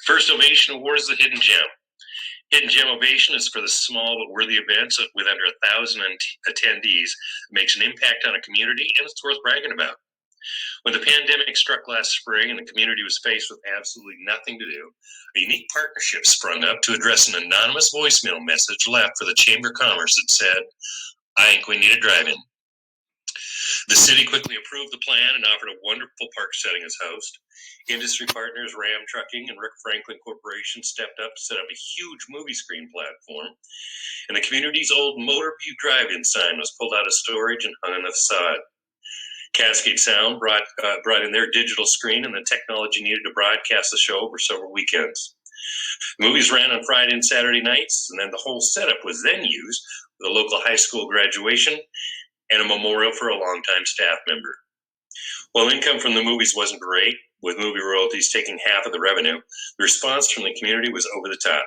First Ovation Award is the Hidden Gem. Hidden Gem Ovation is for the small but worthy events with under 1,000 attendees. It makes an impact on a community, and it's worth bragging about. When the pandemic struck last spring and the community was faced with absolutely nothing to do, a unique partnership sprung up to address an anonymous voicemail message left for the Chamber of Commerce that said, "I think we need a drive-in." The city quickly approved the plan and offered a wonderful park setting as host. Industry partners Ram Trucking and Rick Franklin Corporation stepped up to set up a huge movie screen platform, and the community's old Motor View drive-in sign was pulled out of storage and hung on the facade. Cascade Sound brought in their digital screen and the technology needed to broadcast the show over several weekends. The movies ran on Friday and Saturday nights, and then the whole setup was then used for the local high school graduation and a memorial for a longtime staff member. While income from the movies wasn't great, with movie royalties taking half of the revenue, the response from the community was over the top.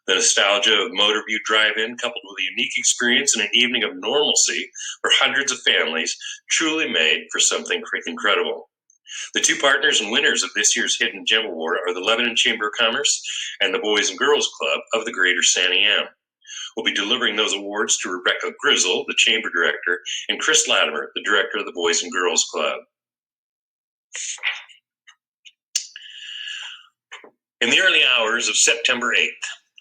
The nostalgia of Motor View Drive-In, coupled with a unique experience and an evening of normalcy for hundreds of families, truly made for something incredible. The two partners and winners of this year's Hidden Gem Award are the Lebanon Chamber of Commerce and the Boys and Girls Club of the Greater Santa Ana. We'll be delivering those awards to Rebecca Grizzle, the Chamber Director, and Chris Latimer, the Director of the Boys and Girls Club. In the early hours of September 8th,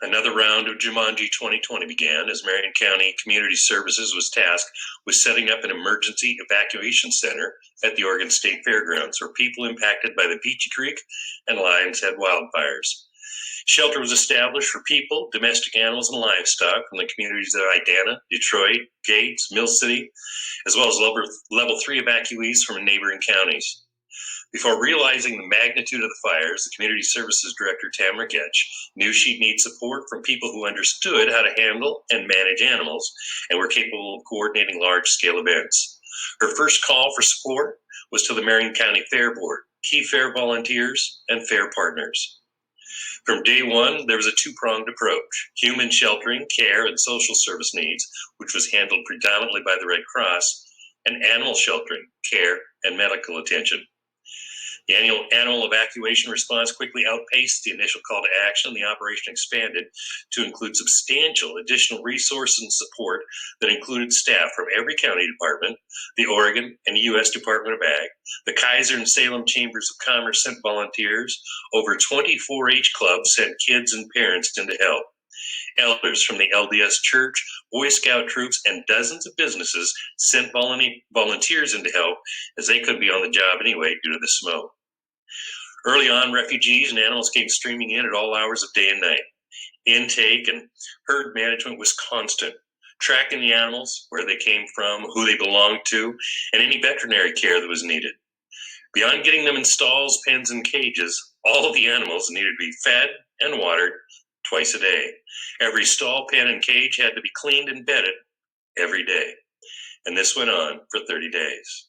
another round of Jumanji 2020 began as Marion County Community Services was tasked with setting up an emergency evacuation center at the Oregon State Fairgrounds for people impacted by the Peachy Creek and Lions Head wildfires. Shelter was established for people, domestic animals, and livestock from the communities of Idana, Detroit, Gates, Mill City, as well as level 3 evacuees from neighboring counties. Before realizing the magnitude of the fires, the Community Services Director, Tamara Getch, knew she'd need support from people who understood how to handle and manage animals and were capable of coordinating large-scale events. Her first call for support was to the Marion County Fair Board, key fair volunteers, and fair partners. From day one, there was a two-pronged approach: human sheltering, care, and social service needs, which was handled predominantly by the Red Cross, and animal sheltering, care, and medical attention. The annual animal evacuation response quickly outpaced the initial call to action, and the operation expanded to include substantial additional resources and support that included staff from every county department, the Oregon and U.S. Department of Ag. The Kaiser and Salem Chambers of Commerce sent volunteers. Over 20 4-H clubs sent kids and parents in to help. Elders from the LDS Church, Boy Scout troops, and dozens of businesses sent volunteers in to help, as they couldn't be on the job anyway due to the smoke. Early on, refugees and animals came streaming in at all hours of day and night. Intake and herd management was constant, tracking the animals, where they came from, who they belonged to, and any veterinary care that was needed. Beyond getting them in stalls, pens, and cages, all of the animals needed to be fed and watered twice a day. Every stall, pen, and cage had to be cleaned and bedded every day. And this went on for 30 days.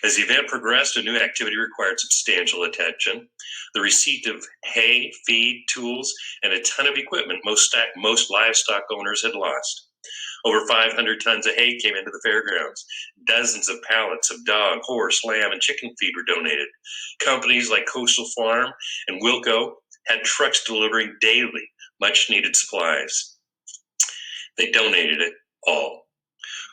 As the event progressed, a new activity required substantial attention. The receipt of hay, feed, tools, and a ton of equipment most livestock owners had lost. Over 500 tons of hay came into the fairgrounds. Dozens of pallets of dog, horse, lamb, and chicken feed were donated. Companies like Coastal Farm and Wilco had trucks delivering daily much-needed supplies. They donated it all.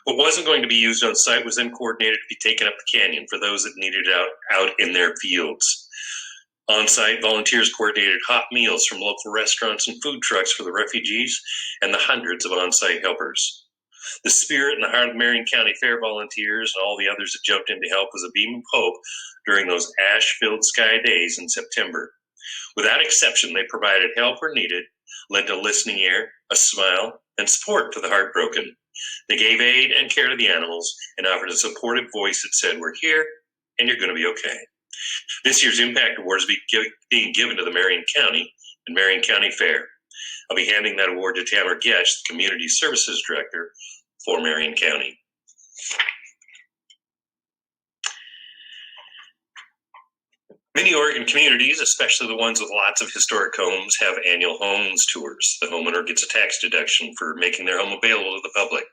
What wasn't going to be used on site was then coordinated to be taken up the canyon for those that needed it out in their fields. On site, volunteers coordinated hot meals from local restaurants and food trucks for the refugees and the hundreds of on-site helpers. The spirit and the heart of Marion County Fair volunteers and all the others that jumped in to help was a beam of hope during those ash-filled sky days in September. Without exception, they provided help where needed, lent a listening ear, a smile, and support to the heartbroken. They gave aid and care to the animals and offered a supportive voice that said, "We're here and you're going to be okay." This year's Impact Award is being given to the Marion County and Marion County Fair. I'll be handing that award to Tamara Getch, the Community Services Director for Marion County. Many Oregon communities, especially the ones with lots of historic homes, have annual homes tours. The homeowner gets a tax deduction for making their home available to the public.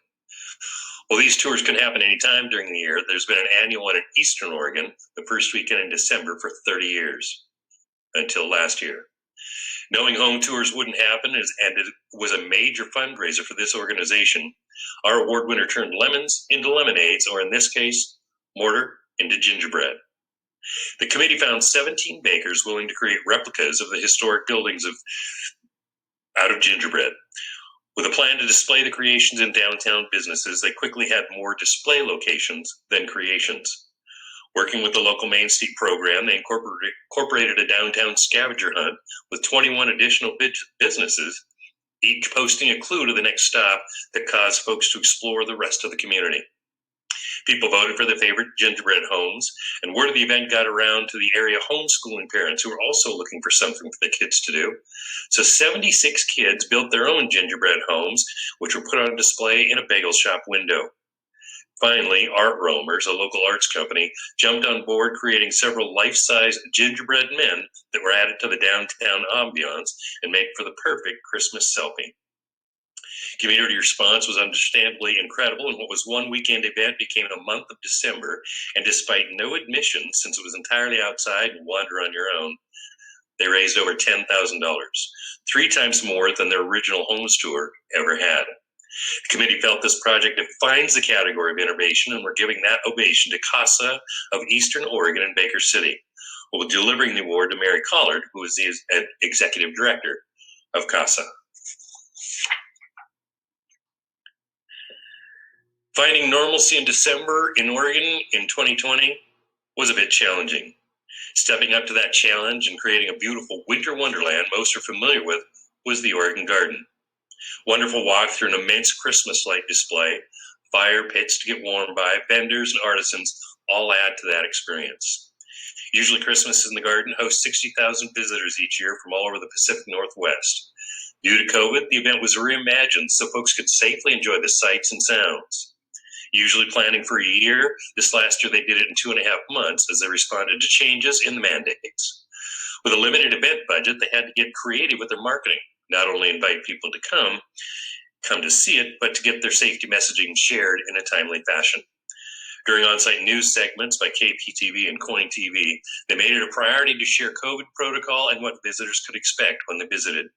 Well, these tours can happen anytime during the year. There's been an annual one in Eastern Oregon the first weekend in December for 30 years, until last year. Knowing home tours wouldn't happen and it was a major fundraiser for this organization, our award winner turned lemons into lemonades, or in this case, mortar into gingerbread. The committee found 17 bakers willing to create replicas of the historic buildings out of gingerbread. With a plan to display the creations in downtown businesses, they quickly had more display locations than creations. Working with the local Main Street program, they incorporated a downtown scavenger hunt with 21 additional businesses, each posting a clue to the next stop that caused folks to explore the rest of the community. People voted for their favorite gingerbread homes, and word of the event got around to the area homeschooling parents who were also looking for something for the kids to do. So 76 kids built their own gingerbread homes, which were put on display in a bagel shop window. Finally, Art Roamers, a local arts company, jumped on board, creating several life-size gingerbread men that were added to the downtown ambiance and made for the perfect Christmas selfie. Community response was understandably incredible, and what was one weekend event became a month of December, and despite no admission, since it was entirely outside and wander on your own, they raised over $10,000, 3 times more than their original homes tour ever had. The committee felt this project defines the category of innovation, and we're giving that ovation to CASA of Eastern Oregon and Baker City. We'll be delivering the award to Mary Collard, who is the executive director of CASA. Finding normalcy in December in Oregon in 2020 was a bit challenging. Stepping up to that challenge and creating a beautiful winter wonderland most are familiar with was the Oregon Garden. Wonderful walk through an immense Christmas light display, fire pits to get warm by, vendors and artisans all add to that experience. Usually Christmas in the Garden hosts 60,000 visitors each year from all over the Pacific Northwest. Due to COVID, the event was reimagined so folks could safely enjoy the sights and sounds. Usually planning for a year, this last year they did it in 2.5 months as they responded to changes in the mandates. With a limited event budget, they had to get creative with their marketing. Not only invite people to come to see it, but to get their safety messaging shared in a timely fashion. During on-site news segments by KPTV and Coin TV, they made it a priority to share COVID protocol and what visitors could expect when they visited.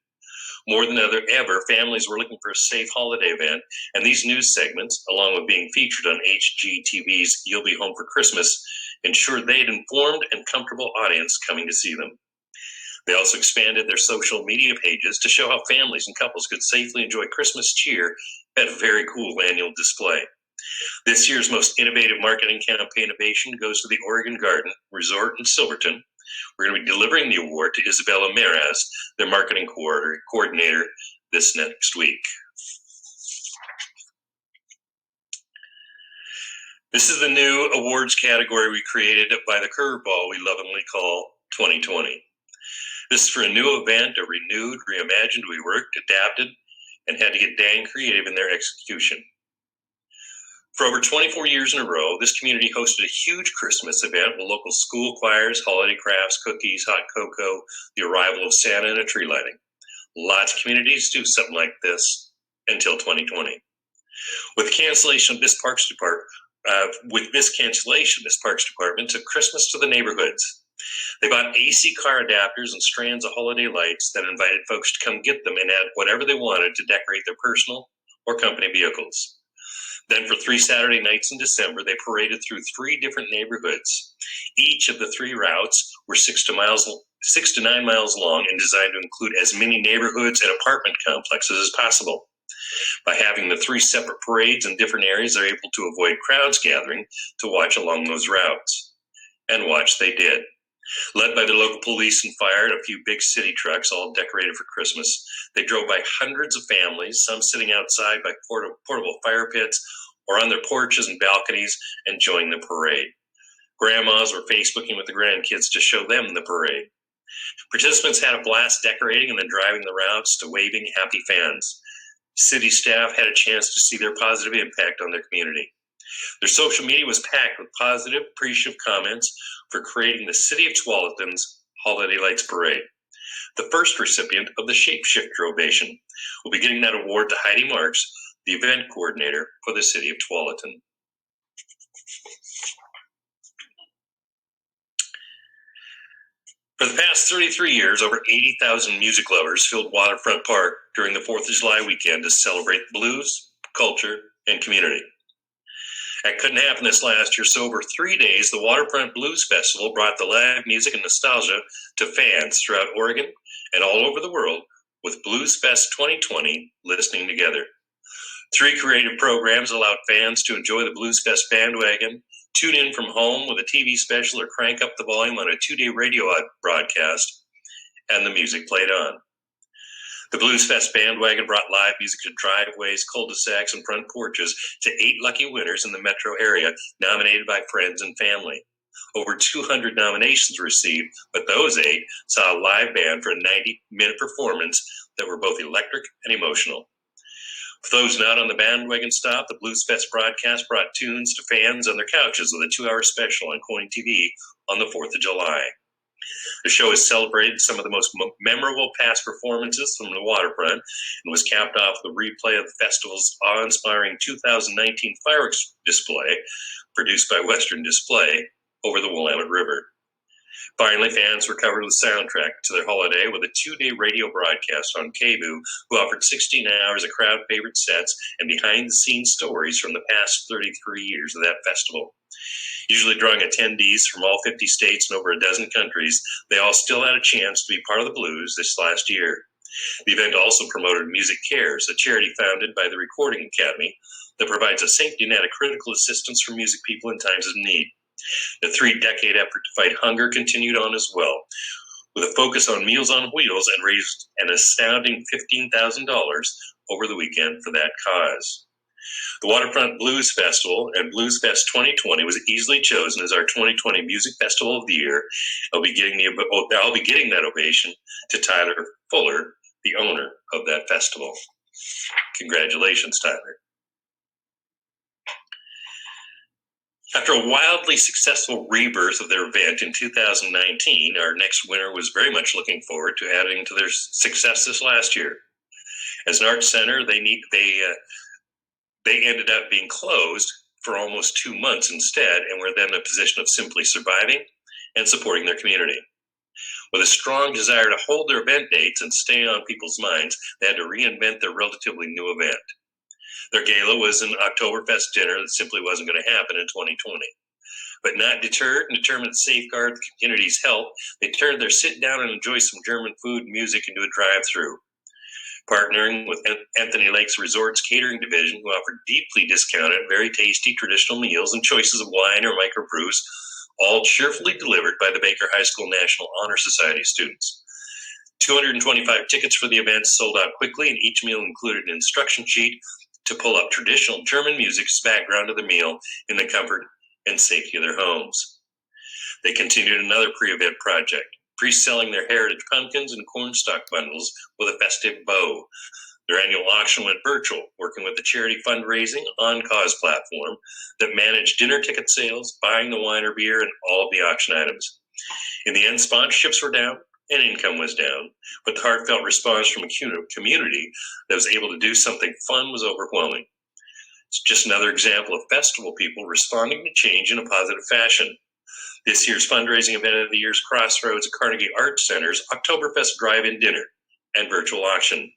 More than ever, families were looking for a safe holiday event, and these news segments, along with being featured on HGTV's You'll Be Home for Christmas, ensured they had informed and comfortable audience coming to see them. They also expanded their social media pages to show how families and couples could safely enjoy Christmas cheer at a very cool annual display. This year's most innovative marketing campaign ovation goes to the Oregon Garden Resort in Silverton. We're going to be delivering the award to Isabella Meraz, their marketing coordinator, this next week. This is the new awards category we created by the curveball we lovingly call 2020. This is for a new event, a renewed, reimagined, we worked, adapted, and had to get dang creative in their execution. For over 24 years in a row, this community hosted a huge Christmas event with local school choirs, holiday crafts, cookies, hot cocoa, the arrival of Santa, and a tree lighting. Lots of communities do something like this until 2020. With cancellation of this Parks Department took Christmas to the neighborhoods. They bought AC car adapters and strands of holiday lights that invited folks to come get them and add whatever they wanted to decorate their personal or company vehicles. Then for 3 Saturday nights in December, they paraded through 3 different neighborhoods. Each of the 3 routes were 6 to 9 miles long and designed to include as many neighborhoods and apartment complexes as possible. By having the 3 separate parades in different areas, they're able to avoid crowds gathering to watch along those routes. And watch they did. Led by the local police and fire and a few big city trucks, all decorated for Christmas, they drove by hundreds of families, some sitting outside by portable fire pits or on their porches and balconies enjoying the parade. Grandmas were Facebooking with the grandkids to show them the parade. Participants had a blast decorating and then driving the routes to waving happy fans. City staff had a chance to see their positive impact on their community. Their social media was packed with positive, appreciative comments for creating the City of Tualatin's Holiday Lights Parade. The first recipient of the Shapeshifter Ovation will be getting that award to Heidi Marks, the event coordinator for the City of Tualatin. For the past 33 years, over 80,000 music lovers filled Waterfront Park during the 4th of July weekend to celebrate blues, culture, and community. That couldn't happen this last year, so over 3 days, the Waterfront Blues Festival brought the live music and nostalgia to fans throughout Oregon and all over the world, with Blues Fest 2020 listening together. 3 creative programs allowed fans to enjoy the Blues Fest bandwagon, tune in from home with a TV special, or crank up the volume on a 2-day radio broadcast, and the music played on. The Blues Fest bandwagon brought live music to driveways, cul-de-sacs, and front porches to 8 lucky winners in the metro area, nominated by friends and family. Over 200 nominations were received, but those 8 saw a live band for a 90-minute performance that were both electric and emotional. For those not on the bandwagon stop, the Blues Fest broadcast brought tunes to fans on their couches with a 2-hour special on Coin TV on the 4th of July. The show has celebrated some of the most memorable past performances from the waterfront and was capped off with a replay of the festival's awe-inspiring 2019 fireworks display produced by Western Display over the Willamette River. Finally, fans were covered with a soundtrack to their holiday with a 2-day radio broadcast on KBOO, who offered 16 hours of crowd-favorite sets and behind-the-scenes stories from the past 33 years of that festival. Usually drawing attendees from all 50 states and over a dozen countries, they all still had a chance to be part of the blues this last year. The event also promoted Music Cares, a charity founded by the Recording Academy that provides a safety net of critical assistance for music people in times of need. The 3-decade effort to fight hunger continued on as well, with a focus on Meals on Wheels, and raised an astounding $15,000 over the weekend for that cause. The Waterfront Blues Festival and Blues Fest 2020 was easily chosen as our 2020 Music Festival of the Year. I'll be getting that ovation to Tyler Fuller, the owner of that festival. Congratulations, Tyler. After a wildly successful rebirth of their event in 2019, our next winner was very much looking forward to adding to their success this last year. As an arts center, they ended up being closed for almost 2 months instead, and were then in a position of simply surviving and supporting their community. With a strong desire to hold their event dates and stay on people's minds, they had to reinvent their relatively new event. Their gala was an Oktoberfest dinner that simply wasn't going to happen in 2020. But not deterred and determined to safeguard the community's health, they turned their sit down and enjoy some German food and music into a drive-through. Partnering with Anthony Lake's Resorts Catering Division, who offered deeply discounted, very tasty traditional meals and choices of wine or microbrews, all cheerfully delivered by the Baker High School National Honor Society students. 225 tickets for the event sold out quickly, and each meal included an instruction sheet to pull up traditional German music as background to the meal in the comfort and safety of their homes. They continued another pre-event project, pre-selling their heritage pumpkins and cornstalk bundles with a festive bow. Their annual auction went virtual, working with the charity fundraising on-cause platform that managed dinner ticket sales, buying the wine or beer, and all of the auction items. In the end, sponsorships were down and income was down, but the heartfelt response from a community that was able to do something fun was overwhelming. It's just another example of festival people responding to change in a positive fashion. This year's fundraising event of the year's Crossroads at Carnegie Arts Center's Oktoberfest Drive-In Dinner and virtual auction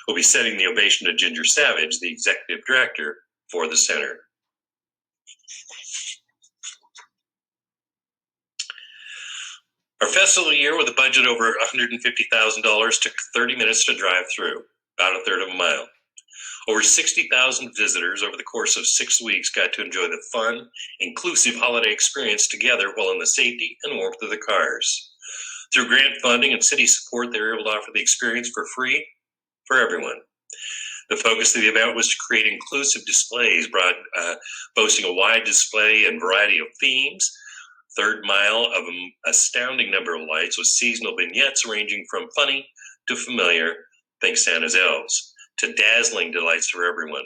will be setting the ovation to Ginger Savage, the executive director for the center. Our festival year, with a budget over $150,000, took 30 minutes to drive through, about a third of a mile. Over 60,000 visitors over the course of 6 weeks got to enjoy the fun, inclusive holiday experience together while in the safety and warmth of the cars. Through grant funding and city support, they were able to offer the experience for free for everyone. The focus of the event was to create inclusive displays, boasting a wide display and variety of themes. Third mile of an astounding number of lights with seasonal vignettes ranging from funny to familiar, think Santa's elves, to dazzling delights for everyone.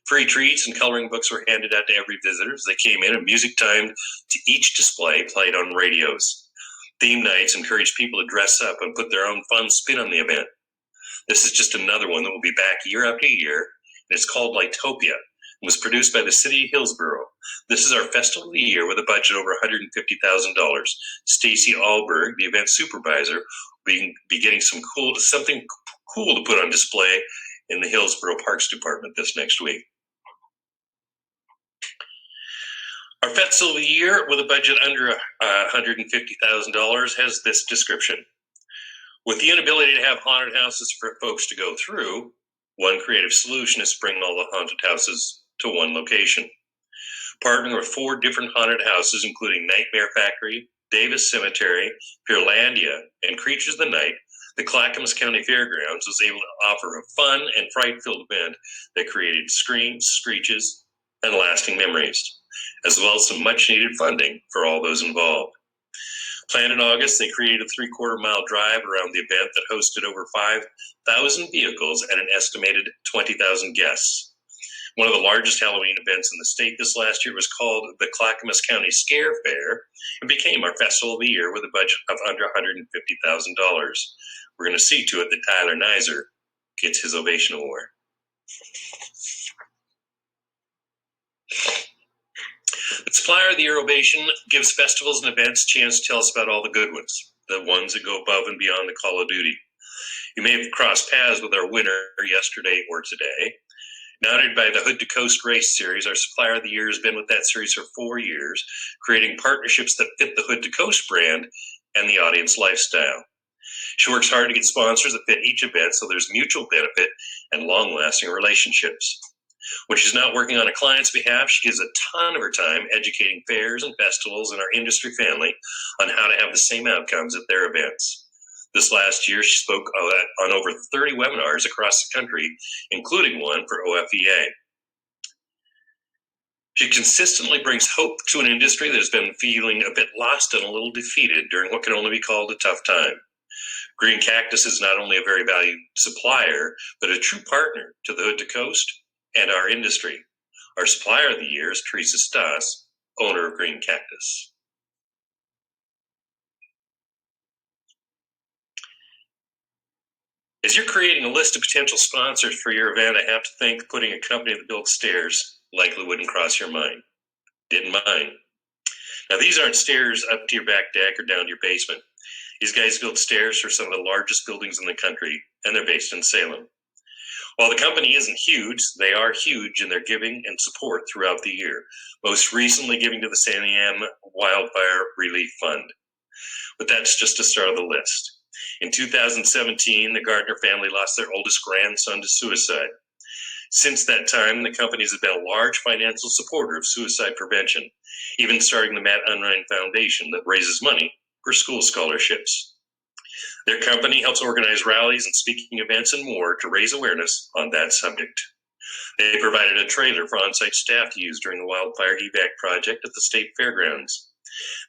Free treats and coloring books were handed out to every visitor as they came in, and music timed to each display played on radios. Theme nights encouraged people to dress up and put their own fun spin on the event. This is just another one that will be back year after year, and it's called Lightopia, was produced by the City of Hillsborough. This is our festival of the year with a budget over $150,000. Stacy Alberg, the event supervisor, will be getting something cool to put on display in the Hillsborough Parks Department this next week. Our festival of the year with a budget under $150,000 has this description. With the inability to have haunted houses for folks to go through, one creative solution is bringing all the haunted houses to one location. Partnering with 4 different haunted houses, including Nightmare Factory, Davis Cemetery, Pearlandia, and Creatures of the Night, the Clackamas County Fairgrounds was able to offer a fun and fright-filled event that created screams, screeches, and lasting memories, as well as some much-needed funding for all those involved. Planned in August, they created a 3/4-mile drive around the event that hosted over 5,000 vehicles and an estimated 20,000 guests. One of the largest Halloween events in the state this last year was called the Clackamas County Scare Fair and became our festival of the year with a budget of under $150,000. We're going to see to it that Tyler Nizer gets his Ovation Award. The Supplier of the Year Ovation gives festivals and events a chance to tell us about all the good ones, the ones that go above and beyond the call of duty. You may have crossed paths with our winner yesterday or today. Nominated by the Hood to Coast Race Series, our Supplier of the Year has been with that series for 4 years, creating partnerships that fit the Hood to Coast brand and the audience lifestyle. She works hard to get sponsors that fit each event so there's mutual benefit and long-lasting relationships. When she's not working on a client's behalf, she gives a ton of her time educating fairs and festivals and our industry family on how to have the same outcomes at their events. This last year, she spoke on over 30 webinars across the country, including one for OFEA. She consistently brings hope to an industry that has been feeling a bit lost and a little defeated during what can only be called a tough time. Green Cactus is not only a very valued supplier, but a true partner to the Hood to Coast and our industry. Our Supplier of the Year is Teresa Stas, owner of Green Cactus. As you're creating a list of potential sponsors for your event, I have to think putting a company that builds stairs likely wouldn't cross your mind. Didn't mine. Now, these aren't stairs up to your back deck or down to your basement. These guys build stairs for some of the largest buildings in the country, and they're based in Salem. While the company isn't huge, they are huge in their giving and support throughout the year, most recently giving to the San Wildfire Relief Fund. But that's just the start of the list. In 2017, the Gardner family lost their oldest grandson to suicide. Since that time, the company has been a large financial supporter of suicide prevention, even starting the Matt Unrein Foundation that raises money for school scholarships. Their company helps organize rallies and speaking events and more to raise awareness on that subject. They provided a trailer for on-site staff to use during the wildfire evac project at the state fairgrounds.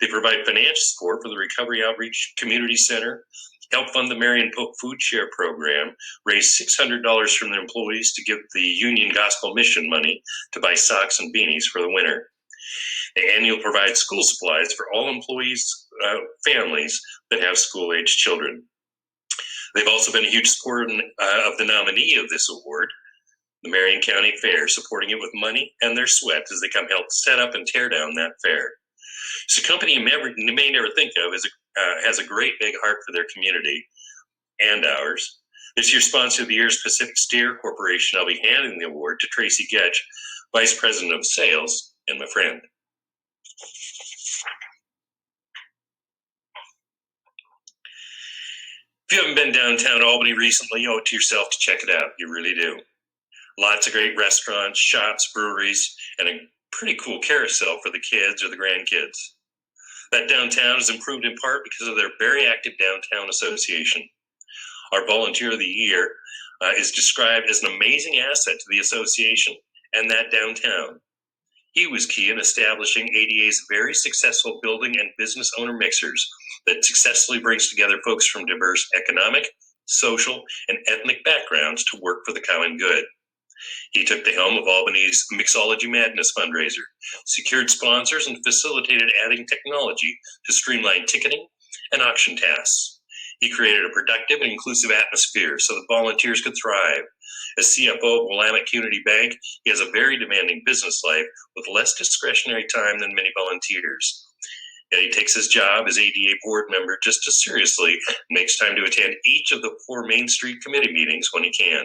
They provide financial support for the Recovery Outreach Community Center, help fund the Marion Pope Food Share Program, raise $600 from their employees to give the Union Gospel Mission money to buy socks and beanies for the winter. The annual provides school supplies for all employees' families that have school-aged children. They've also been a huge supporter of the nominee of this award, the Marion County Fair, supporting it with money and their sweat as they come help set up and tear down that fair. It's a company you may never think of has a great big heart for their community and ours. This year's sponsor of the year is Pacific Steer Corporation. I'll be handing the award to Tracy Getch, Vice President of Sales, and my friend. If you haven't been downtown Albany recently, you owe it to yourself to check it out. You really do. Lots of great restaurants, shops, breweries, and a pretty cool carousel for the kids or the grandkids. That downtown is improved in part because of their very active downtown association. Our volunteer of the year is described as an amazing asset to the association and that downtown. He was key in establishing ADA's very successful building and business owner mixers that successfully brings together folks from diverse economic, social, and ethnic backgrounds to work for the common good. He took the helm of Albany's Mixology Madness fundraiser, secured sponsors, and facilitated adding technology to streamline ticketing and auction tasks. He created a productive and inclusive atmosphere so that volunteers could thrive. As CFO of Willamette Community Bank, he has a very demanding business life with less discretionary time than many volunteers. Yet he takes his job as ADA board member just as seriously and makes time to attend each of the 4 Main Street committee meetings when he can.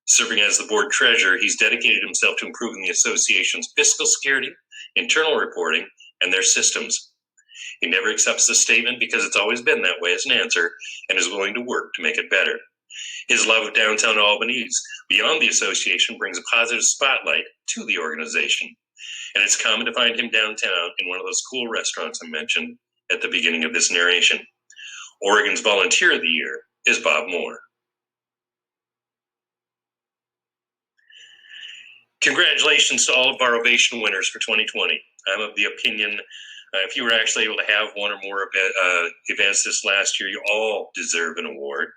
Serving as the board treasurer, he's dedicated himself to improving the association's fiscal security, internal reporting, and their systems. He never accepts a statement because it's always been that way as an answer and is willing to work to make it better. His love of downtown Albany's beyond the association brings a positive spotlight to the organization. And it's common to find him downtown in one of those cool restaurants I mentioned at the beginning of this narration. Oregon's Volunteer of the Year is Bob Moore. Congratulations to all of our Ovation winners for 2020. I'm of the opinion if you were actually able to have one or more events this last year, you all deserve an award.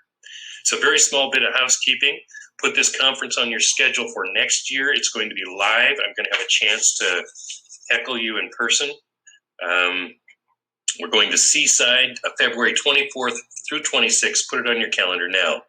So a very small bit of housekeeping. Put this conference on your schedule for next year. It's going to be live. I'm going to have a chance to heckle you in person. We're going to Seaside, February 24th through 26th. Put it on your calendar now.